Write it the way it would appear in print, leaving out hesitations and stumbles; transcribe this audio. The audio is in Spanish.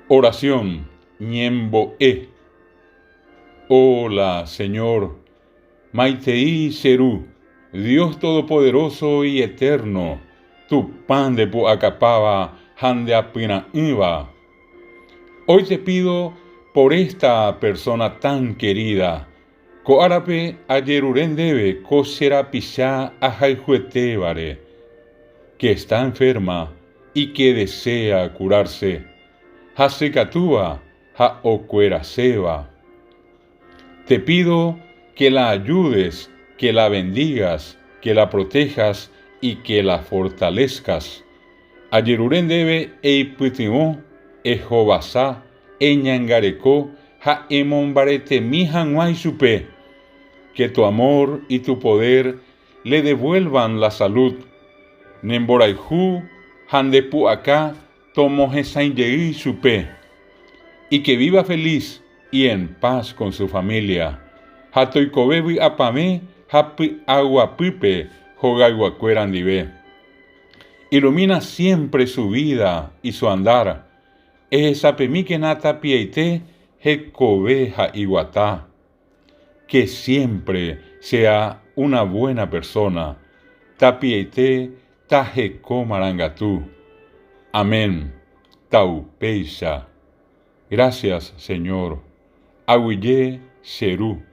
Oración, Ñembo E. Hola, Señor, Maitei Serú, Dios Todopoderoso y Eterno, tu pan de Puacapaba, Hande Apina Iba. Hoy te pido por esta persona tan querida, Coarape Ayerurendebe, Kosera Pisá Ajaijuetebare, que está enferma y que desea curarse. Hasekatúa, ha ocueraseba. Te pido que la ayudes, que la bendigas, que la protejas y que la fortalezcas. Ayerurendebe eiputimo, ejobasá, eñangarecó, ha emombarete mijanguay supe. Que tu amor y tu poder le devuelvan la salud. Nemboraihu, handepu acá, tomojesainyeí supe. Y que viva feliz y en paz con su familia. Hatoikobebi apame, hapi aguapipe, jogaihuacuerandibe. Ilumina siempre su vida y su andar. Esapemikenata pieite, hecobeja iguatá. Que siempre sea una buena persona. Tapieite, tajeco marangatú. Amén. Taupeisa. Gracias, Señor. Aguillé Serú.